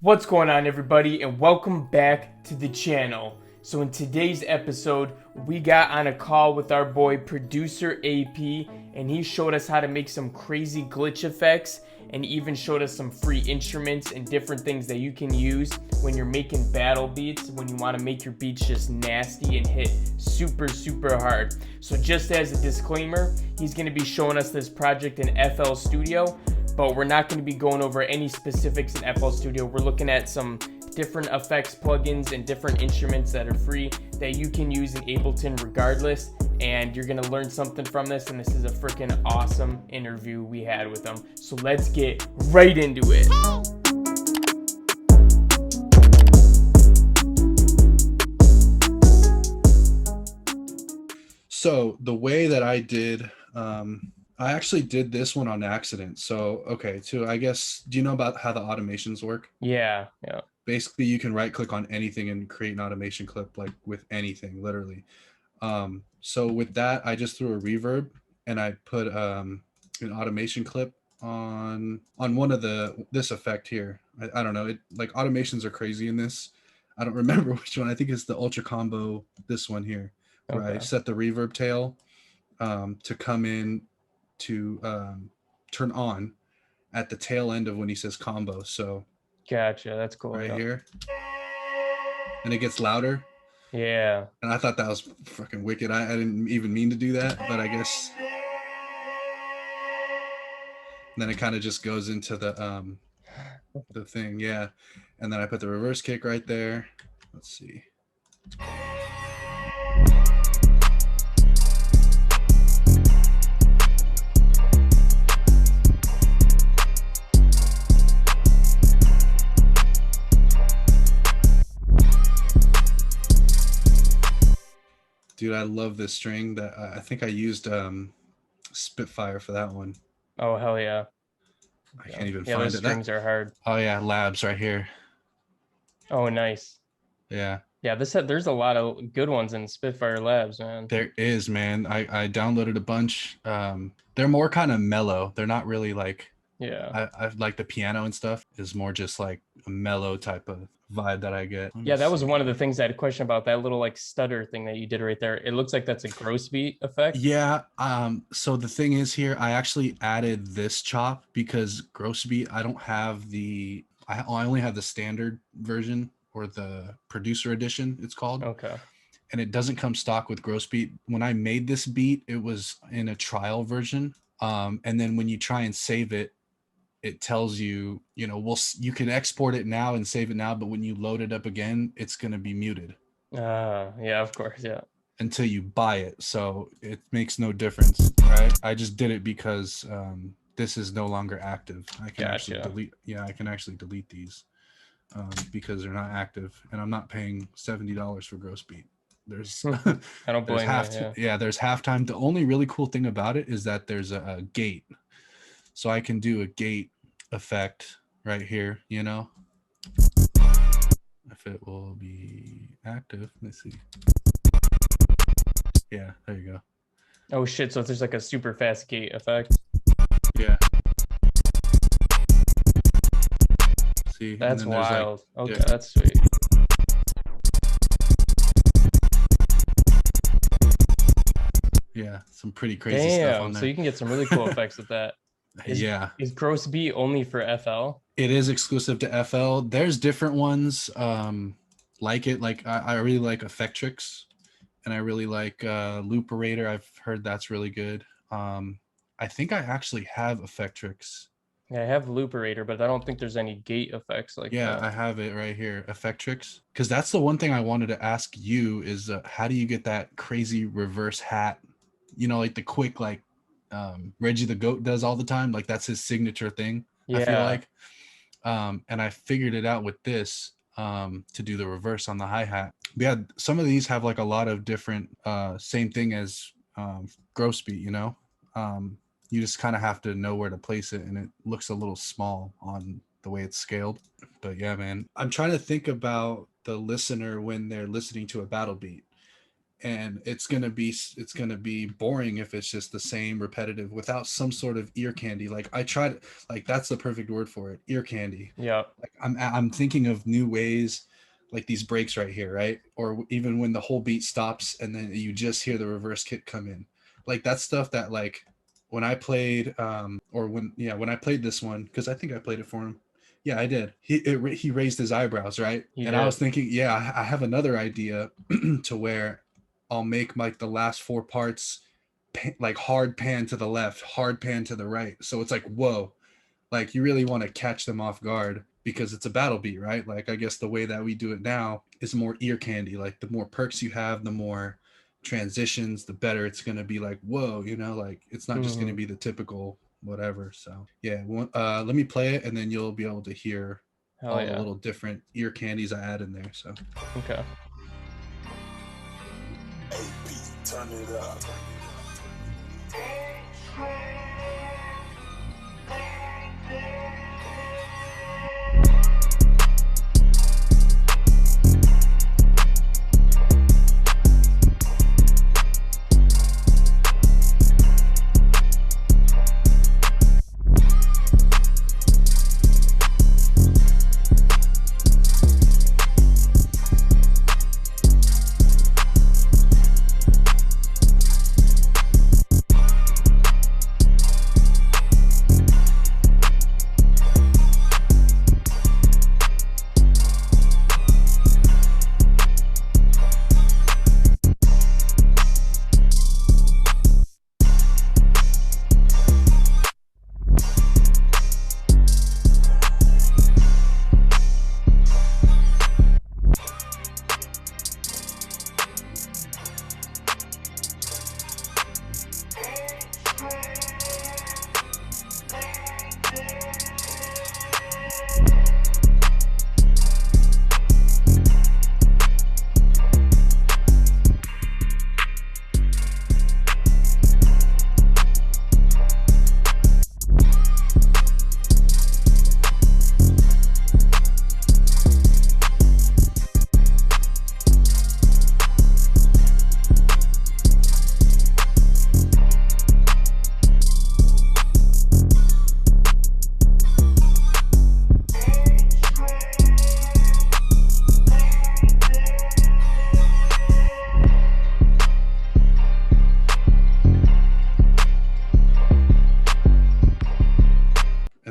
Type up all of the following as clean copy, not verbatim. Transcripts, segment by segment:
What's going on, everybody, and welcome back to the channel. So in today's episode, we got on a call with our boy producer AP, and he showed us how to make some crazy glitch effects and even showed us some free instruments and different things that you can use when you're making battle beats, when you want to make your beats just nasty and hit super hard. So just as a disclaimer, he's going to be showing us this project in FL Studio, but we're not going to be going over any specifics in FL Studio. We're looking at some different effects plugins and different instruments that are free that you can use in Ableton regardless, and you're going to learn something from this, and this is a freaking awesome interview we had with him. So let's get right into it. So the way that I did, I actually did this one on accident. So, okay, I guess, do you know about how the automations work? Yeah. Basically, you can right click on anything and create an automation clip, like with anything, literally. So with that, I just threw a reverb and I put an automation clip on one of this effect here. I don't know. Like automations are crazy in this. I don't remember which one. I think it's the Ultra Combo, this one here, where I set the reverb tail to come in to turn on at the tail end of when he says combo. So Gotcha. That's cool. right here, and it gets louder. Yeah. And I thought that was fucking wicked. I didn't even mean to do that, but I guess. And then it kind of just goes into the thing, yeah. And then I put the reverse kick right there. Let's see. Dude, I love this string. That I think I used Spitfire for that one. Oh, hell yeah. I can't even find those it. Strings are hard. Oh yeah, Labs right here. Oh, nice. Yeah. Yeah, there's a lot of good ones in Spitfire Labs, man. There is, man. I downloaded a bunch. They're more kind of mellow. They're not really like, yeah. I like the piano and stuff is more just like a mellow type of vibe that I get. Yeah, that was one of the things I had a question about, that little like stutter thing that you did right there. It looks like that's a gross beat effect. Yeah. So the thing is here, I actually added this chop because gross beat, I don't have I only have the standard version, or the producer edition, it's called. Okay. And it doesn't come stock with gross beat. When I made this beat, it was in a trial version. And then when you try and save it, it tells you, you can export it now and save it now, but when you load it up again, it's going to be muted. Yeah, of course. Yeah. Until you buy it. So it makes no difference, right? I just did it because this is no longer active. I can actually delete. Yeah, I can actually delete these because they're not active, and I'm not paying $70 for gross beat. There's I don't blame you. There's halftime. The only really cool thing about it is that there's a gate, so I can do a gate effect right here, if it will be active. Let's see. Yeah, there you go. Oh shit, so there's like a super fast gate effect. Yeah. See, that's wild. Like, okay, that's sweet. Yeah, some pretty crazy stuff on there. So you can get some really cool effects with that. Is gross beat only for FL? It is exclusive to FL. There's different ones like it. Like I really like Effectrix, and I really like Looperator. I've heard that's really good. I think I actually have Effectrix. Yeah, I have Looperator, but I don't think there's any gate effects like that. Yeah, I have it right here, Effectrix. Because that's the one thing I wanted to ask you is how do you get that crazy reverse hat? Like the quick, like Reggie the Goat does all the time. Like that's his signature thing, I feel like. And I figured it out with this to do the reverse on the hi-hat. Yeah, some of these have like a lot of different same thing as gross beat, you just kind of have to know where to place it, and it looks a little small on the way it's scaled. But yeah, man, I'm trying to think about the listener when they're listening to a battle beat. and it's gonna be boring if it's just the same repetitive without some sort of ear candy. Like I tried, like that's the perfect word for it, ear candy. Yeah. Like I'm thinking of new ways, like these breaks right here, right? Or even when the whole beat stops and then you just hear the reverse kick come in. Like that's stuff that like when I played when I played this one, because I think I played it for him. Yeah, I did. He raised his eyebrows, right? He And did. I was thinking, yeah, I have another idea to where I'll make like the last four parts like hard pan to the left, hard pan to the right. So it's like, whoa, like you really want to catch them off guard because it's a battle beat, right? Like I guess the way that we do it now is more ear candy. Like the more perks you have, the more transitions, the better it's going to be. Like, whoa, you know, like it's not just going to be the typical whatever. So yeah, let me play it and then you'll be able to hear all the little different ear candies I add in there. So okay. Turn it up.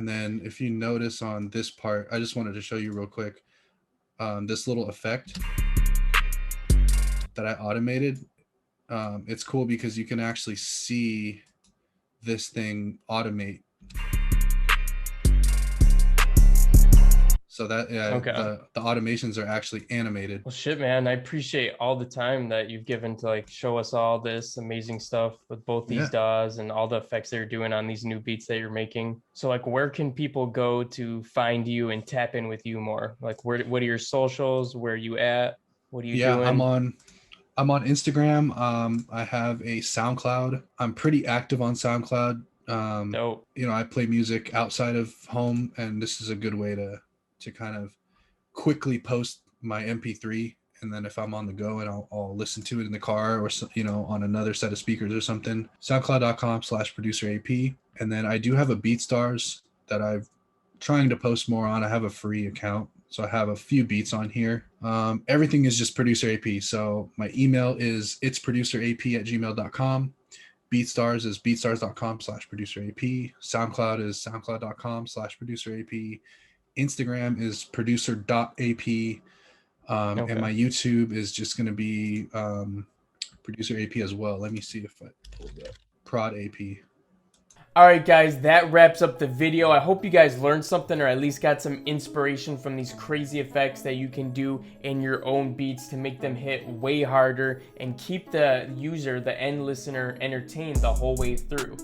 and then if you notice on this part, I just wanted to show you real quick this little effect that I automated. It's cool because you can actually see this thing automate. So that the automations are actually animated. Well, shit, man, I appreciate all the time that you've given to like show us all this amazing stuff with both these DAWs and all the effects that you're doing on these new beats that you're making. So like, where can people go to find you and tap in with you more? Like, what are your socials? Where are you at? What are you doing? I'm on Instagram. I have a SoundCloud. I'm pretty active on SoundCloud. Dope. You know, I play music outside of home, and this is a good way to kind of quickly post my MP3, and then if I'm on the go and I'll listen to it in the car or, you know, on another set of speakers or something. SoundCloud.com/producer-AP. And then I do have a BeatStars that I'm trying to post more on. I have a free account, so I have a few beats on here. Everything is just producer AP. So my email is itsproducerap@gmail.com. BeatStars is beatstars.com/producer-AP. SoundCloud is soundcloud.com/producer-AP. Instagram is producer.ap. And my YouTube is just going to be producer AP as well. Let me see if I pulled up prod AP. All right, guys, that wraps up the video. I hope you guys learned something or at least got some inspiration from these crazy effects that you can do in your own beats to make them hit way harder and keep the user, the end listener, entertained the whole way through.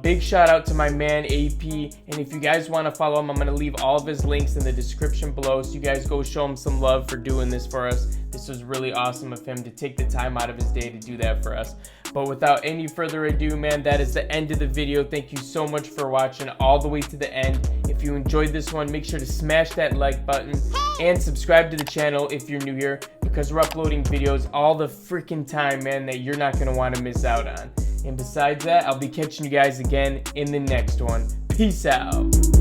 Big shout out to my man AP, and if you guys want to follow him, I'm going to leave all of his links in the description below, so you guys go show him some love for doing this for us. This was really awesome of him to take the time out of his day to do that for us. But without any further ado, man, that is the end of the video. Thank you so much for watching all the way to the end. If you enjoyed this one, make sure to smash that like button and subscribe to the channel if you're new here, because we're uploading videos all the freaking time, man, that you're not going to want to miss out on. And besides that, I'll be catching you guys again in the next one. Peace out.